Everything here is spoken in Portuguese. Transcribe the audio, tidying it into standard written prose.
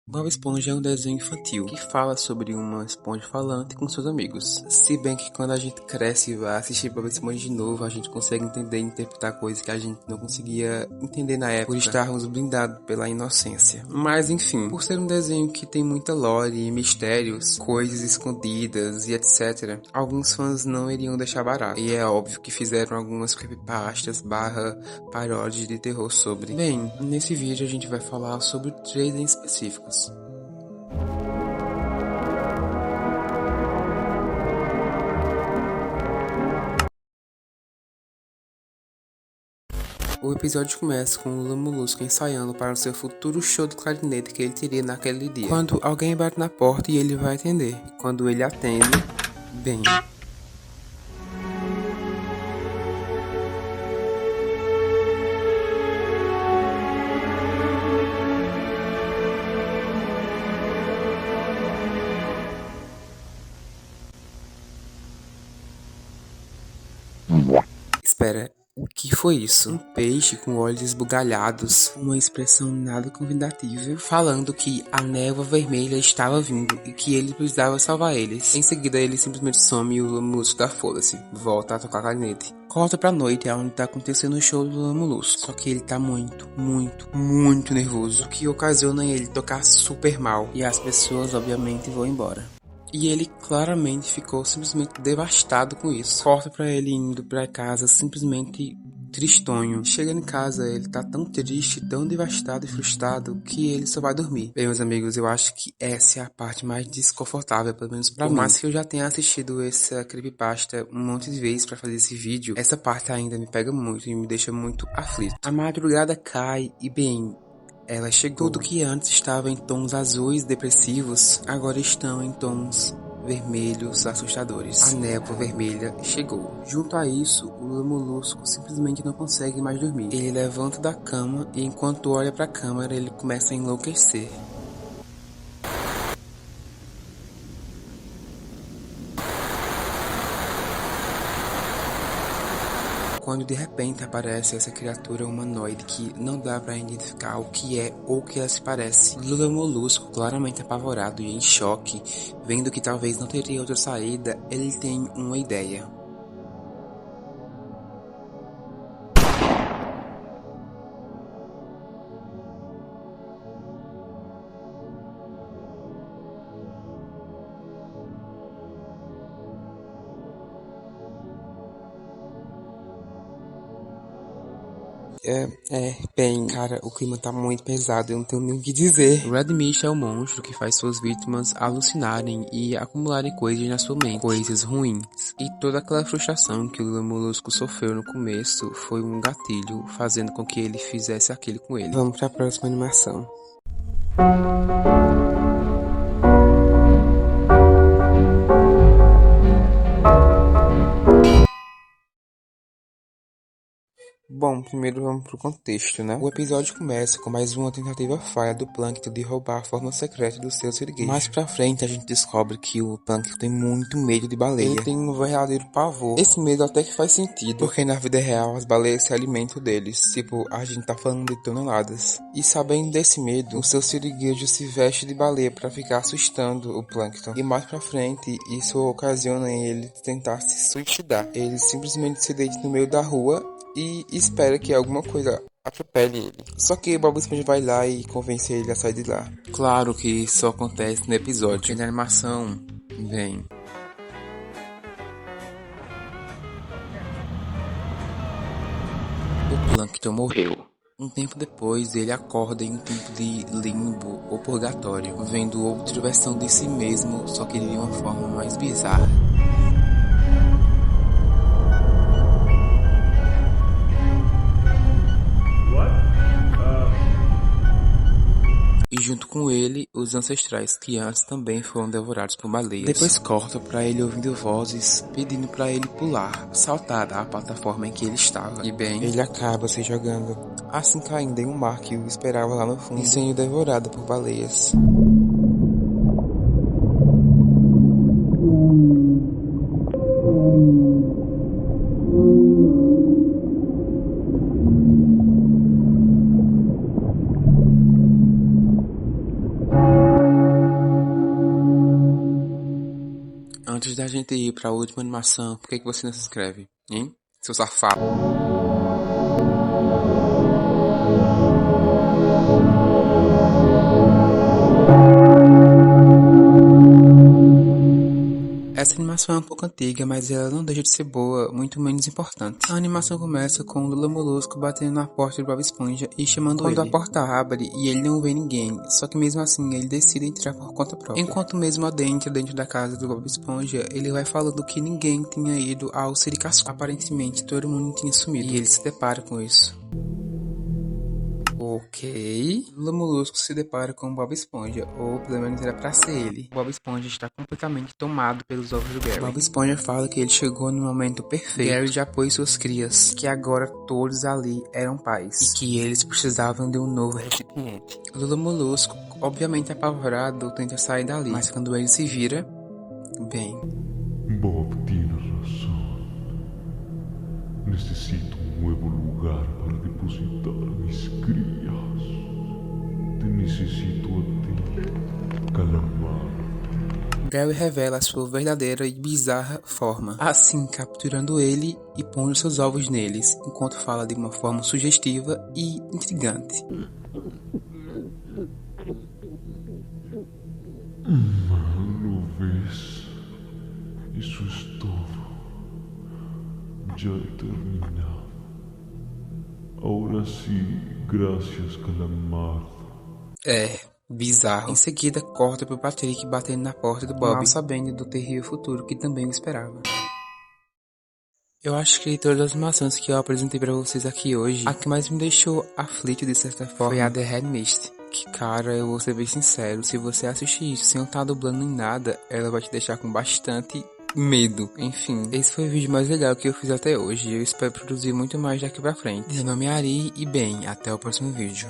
Bob Esponja é um desenho infantil que fala sobre uma esponja falante com seus amigos. Se bem que quando a gente cresce e vai assistir Bob Esponja de novo, a gente consegue entender e interpretar coisas que a gente não conseguia entender na época, por estarmos blindados pela inocência. Mas enfim, por ser um desenho que tem muita lore e mistérios, coisas escondidas e etc., alguns fãs não iriam deixar barato. E é óbvio que fizeram algumas creepypastas / paródias de terror sobre. Bem, nesse vídeo a gente vai falar sobre 3 em específicos. O episódio começa com o Lula Molusco ensaiando para o seu futuro show de clarinete que ele teria naquele dia. Quando alguém bate na porta e ele vai atender. Quando ele atende, bem... Espera, o que foi isso? Um peixe com olhos esbugalhados, uma expressão nada convidativa, falando que a névoa vermelha estava vindo e que ele precisava salvar eles. Em seguida, ele simplesmente some e o Molusco dá foda-se, volta a tocar clarinete. Corta pra noite, é onde tá acontecendo o show do Molusco. Só que ele tá muito nervoso, o que ocasiona ele tocar super mal. E as pessoas, obviamente, vão embora. E ele claramente ficou simplesmente devastado com isso. Corta pra ele indo pra casa simplesmente tristonho. Chega em casa, ele tá tão triste, tão devastado e frustrado que ele só vai dormir. Bem, meus amigos, eu acho que essa é a parte mais desconfortável, pelo menos pra mim. Por mais que eu já tenha assistido essa creepypasta um monte de vezes pra fazer esse vídeo, essa parte ainda me pega muito e me deixa muito aflito. A madrugada cai e bem... ela chegou. Tudo que antes estava em tons azuis depressivos, agora estão em tons vermelhos assustadores. A névoa vermelha chegou. Junto a isso, o Lula Molusco simplesmente não consegue mais dormir. Ele levanta da cama e enquanto olha para a câmera, ele começa a enlouquecer. Quando de repente aparece essa criatura humanoide que não dá pra identificar o que é ou o que ela se parece. Lula Molusco, claramente apavorado e em choque, vendo que talvez não teria outra saída, ele tem uma ideia. Bem, cara, o clima tá muito pesado, eu não tenho nem o que dizer. Red Mist é o monstro que faz suas vítimas alucinarem e acumularem coisas na sua mente, coisas ruins. E toda aquela frustração que o Lula Molusco sofreu no começo foi um gatilho, fazendo com que ele fizesse aquilo com ele. Vamos pra próxima animação. Bom, primeiro vamos pro contexto, né? O episódio começa com mais uma tentativa falha do Plâncton de roubar a forma secreta do seu siriguejo. Mais pra frente a gente descobre que o Plâncton tem muito medo de baleia. Ele tem um verdadeiro pavor. Esse medo até que faz sentido, porque na vida real as baleias se alimentam deles. Tipo, a gente tá falando de toneladas. E sabendo desse medo, o seu siriguejo se veste de baleia pra ficar assustando o Plâncton. E mais pra frente, isso ocasiona ele tentar se suicidar. Ele simplesmente se deita no meio da rua e espera que alguma coisa atropele ele. Só que Bob Esponja vai lá e convence ele a sair de lá. Claro que isso acontece no episódio, porque na animação vem. O Plâncton morreu. Um tempo depois, ele acorda em um tipo de limbo ou purgatório, vendo outra versão de si mesmo, só que de uma forma mais bizarra. E junto com ele, os ancestrais, que antes também foram devorados por baleias. Depois corta pra ele ouvindo vozes, pedindo pra ele pular, saltar da plataforma em que ele estava. E bem, ele acaba se jogando, assim caindo em um mar que o esperava lá no fundo, e sendo devorado por baleias. Antes da gente ir pra última animação, por que você não se inscreve, hein? Seu safado. Essa animação é um pouco antiga, mas ela não deixa de ser boa, muito menos importante. A animação começa com o Lula Molusco batendo na porta do Bob Esponja e chamando ele. Quando a porta abre e ele não vê ninguém, só que mesmo assim ele decide entrar por conta própria. Enquanto mesmo dentro da casa do Bob Esponja, ele vai falando que ninguém tinha ido ao Siricasco. Aparentemente todo mundo tinha sumido e ele se depara com isso. Ok. Lula Molusco se depara com Bob Esponja, ou pelo menos era pra ser ele. Bob Esponja está completamente tomado pelos ovos do Gary. Bob Esponja fala que ele chegou no momento perfeito. Gary já pôs suas crias, que agora todos ali eram pais, e que eles precisavam de um novo recipiente. Lula Molusco, obviamente apavorado, tenta sair dali, mas quando ele se vira, bem... Bob tiene razón. Necesito un nuevo lugar para depositar mis crías. Te necesito a ti, calamar. Gary revela sua verdadeira e bizarra forma, assim capturando ele e pondo seus ovos neles, enquanto fala de uma forma sugestiva e intrigante. ¿Lo ves? Eso es todo. Ya he terminado. Ahora sí, gracias, Calamardo. Bizarro. Em seguida, corta pro Patrick batendo na porta do Bob, mal sabendo do terrível futuro que também o esperava. Eu acho que de todas as animações que eu apresentei pra vocês aqui hoje, a que mais me deixou aflito de certa forma foi a The Handmaid. Que, cara, eu vou ser bem sincero, se você assistir isso sem eu estar dublando em nada, ela vai te deixar com bastante medo. Enfim, esse foi o vídeo mais legal que eu fiz até hoje. Eu espero produzir muito mais daqui pra frente. Meu nome é Ari e bem, até o próximo vídeo.